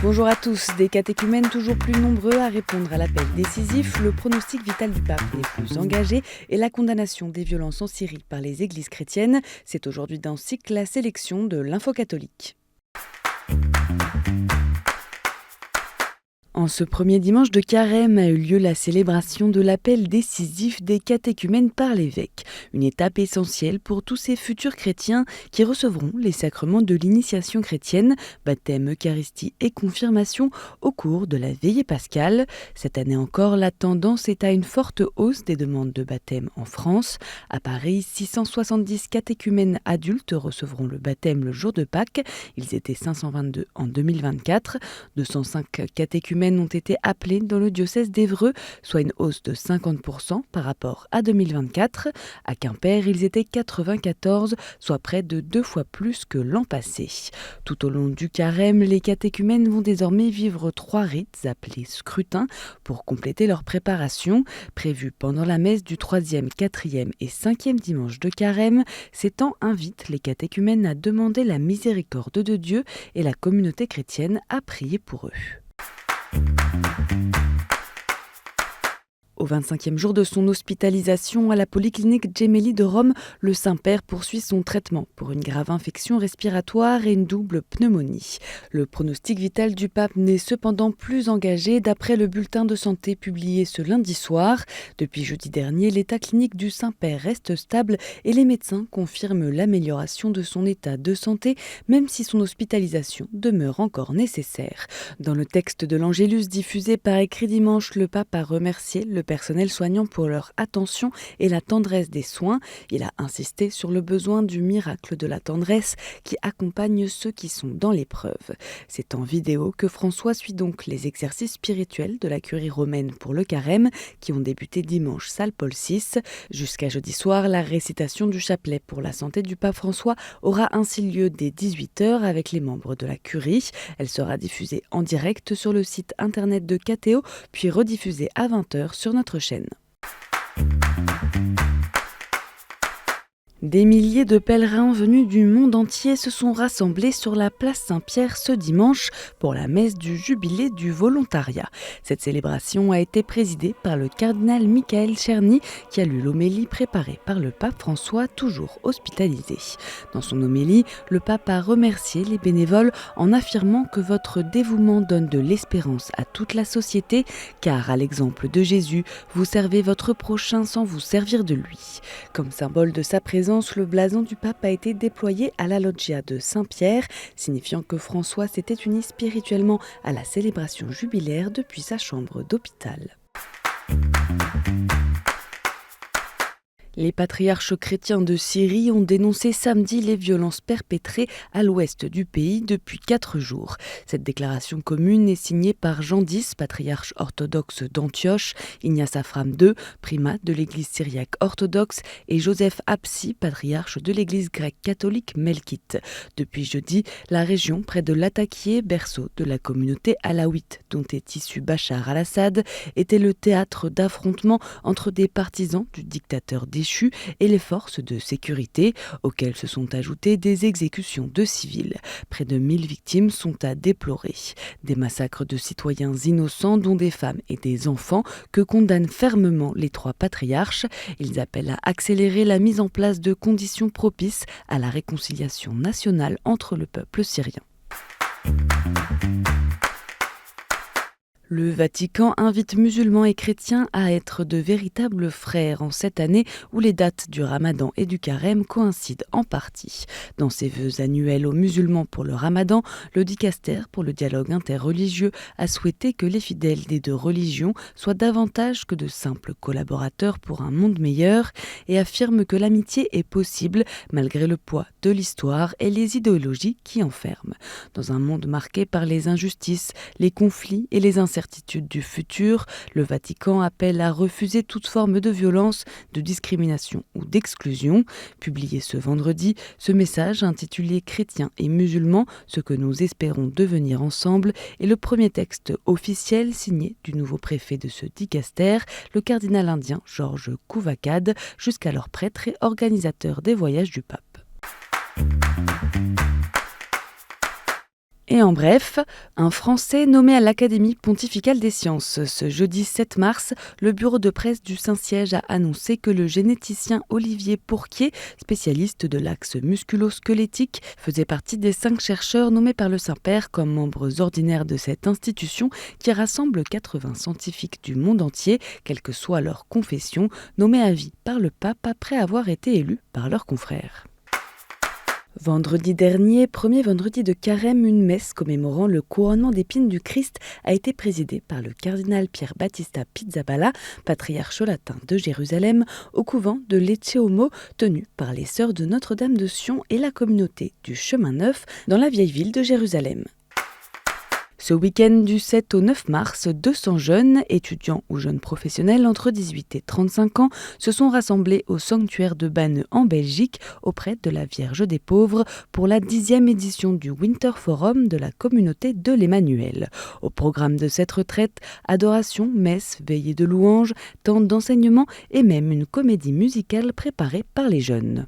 Bonjour à tous. Des catéchumènes toujours plus nombreux à répondre à l'appel décisif, le pronostic vital du pape les plus engagés et la condamnation des violences en Syrie par les églises chrétiennes. C'est aujourd'hui dans Cycle la sélection de l'Info catholique. En ce premier dimanche de Carême a eu lieu la célébration de l'appel décisif des catéchumènes par l'évêque, une étape essentielle pour tous ces futurs chrétiens qui recevront les sacrements de l'initiation chrétienne, baptême, Eucharistie et confirmation au cours de la veillée pascale. Cette année encore, la tendance est à une forte hausse des demandes de baptême en France. À Paris, 670 catéchumènes adultes recevront le baptême le jour de Pâques. Ils étaient 522 en 2024. 205 catéchumènes ont été appelés dans le diocèse d'Évreux, soit une hausse de 50% par rapport à 2024. À Quimper, ils étaient 94, soit près de 2 fois plus que l'an passé. Tout au long du carême, les catéchumènes vont désormais vivre 3 rites appelés scrutins pour compléter leur préparation. Prévus pendant la messe du 3e, 4e et 5e dimanche de carême, ces temps invitent les catéchumènes à demander la miséricorde de Dieu et la communauté chrétienne à prier pour eux. Au 25e jour de son hospitalisation à la polyclinique Gemelli de Rome, le Saint-Père poursuit son traitement pour une grave infection respiratoire et une double pneumonie. Le pronostic vital du pape n'est cependant plus engagé d'après le bulletin de santé publié ce lundi soir. Depuis jeudi dernier, l'état clinique du Saint-Père reste stable et les médecins confirment l'amélioration de son état de santé, même si son hospitalisation demeure encore nécessaire. Dans le texte de l'Angélus diffusé par écrit dimanche, le pape a remercié le personnel soignant pour leur attention et la tendresse des soins. Il a insisté sur le besoin du miracle de la tendresse qui accompagne ceux qui sont dans l'épreuve. C'est en vidéo que François suit donc les exercices spirituels de la curie romaine pour le carême qui ont débuté dimanche salle Paul VI. Jusqu'à jeudi soir, la récitation du chapelet pour la santé du pape François aura ainsi lieu dès 18h avec les membres de la curie. Elle sera diffusée en direct sur le site internet de KTO puis rediffusée à 20h sur notre chaîne. Des milliers de pèlerins venus du monde entier se sont rassemblés sur la place Saint-Pierre ce dimanche pour la messe du jubilé du volontariat. Cette célébration a été présidée par le cardinal Michael Czerny qui a lu l'homélie préparée par le pape François, toujours hospitalisé. Dans son homélie, le pape a remercié les bénévoles en affirmant que votre dévouement donne de l'espérance à toute la société car, à l'exemple de Jésus, vous servez votre prochain sans vous servir de lui. Comme symbole de sa présence, le blason du pape a été déployé à la loggia de Saint-Pierre, signifiant que François s'était uni spirituellement à la célébration jubilaire depuis sa chambre d'hôpital. Les patriarches chrétiens de Syrie ont dénoncé samedi les violences perpétrées à l'ouest du pays depuis 4 jours. Cette déclaration commune est signée par Jean X, patriarche orthodoxe d'Antioche, Ignace Afram II, primat de l'église syriaque orthodoxe, et Joseph Apsi, patriarche de l'église grecque catholique melkite. Depuis jeudi, la région près de Latakié, berceau de la communauté alaouite dont est issu Bachar al-Assad, était le théâtre d'affrontements entre des partisans du dictateur déchu et les forces de sécurité, auxquelles se sont ajoutées des exécutions de civils. Près de 1000 victimes sont à déplorer. Des massacres de citoyens innocents, dont des femmes et des enfants, que condamnent fermement les 3 patriarches. Ils appellent à accélérer la mise en place de conditions propices à la réconciliation nationale entre le peuple syrien. Le Vatican invite musulmans et chrétiens à être de véritables frères en cette année où les dates du Ramadan et du Carême coïncident en partie. Dans ses vœux annuels aux musulmans pour le Ramadan, le dicaster pour le dialogue interreligieux a souhaité que les fidèles des 2 religions soient davantage que de simples collaborateurs pour un monde meilleur et affirme que l'amitié est possible malgré le poids de l'histoire et les idéologies qui enferment. Dans un monde marqué par les injustices, les conflits et les incertitudes du futur, le Vatican appelle à refuser toute forme de violence, de discrimination ou d'exclusion. Publié ce vendredi, ce message intitulé « Chrétiens et musulmans, ce que nous espérons devenir ensemble » est le premier texte officiel signé du nouveau préfet de ce dicaster, le cardinal indien Georges Kouvakad, jusqu'alors prêtre et organisateur des voyages du pape. Et en bref, un Français nommé à l'Académie pontificale des sciences. Ce jeudi 7 mars, le bureau de presse du Saint-Siège a annoncé que le généticien Olivier Pourquier, spécialiste de l'axe musculo-squelettique, faisait partie des 5 chercheurs nommés par le Saint-Père comme membres ordinaires de cette institution qui rassemble 80 scientifiques du monde entier, quelle que soit leur confession, nommés à vie par le pape après avoir été élus par leurs confrères. Vendredi dernier, premier vendredi de Carême, une messe commémorant le couronnement d'épines du Christ a été présidée par le cardinal Pier Battista Pizzaballa, patriarche latin de Jérusalem, au couvent de Lecce Homo, tenu par les sœurs de Notre-Dame de Sion et la communauté du Chemin Neuf dans la vieille ville de Jérusalem. Ce week-end du 7 au 9 mars, 200 jeunes, étudiants ou jeunes professionnels entre 18 et 35 ans, se sont rassemblés au sanctuaire de Banneux en Belgique auprès de la Vierge des Pauvres pour la 10e édition du Winter Forum de la communauté de l'Emmanuel. Au programme de cette retraite, adoration, messe, veillée de louanges, temps d'enseignement et même une comédie musicale préparée par les jeunes.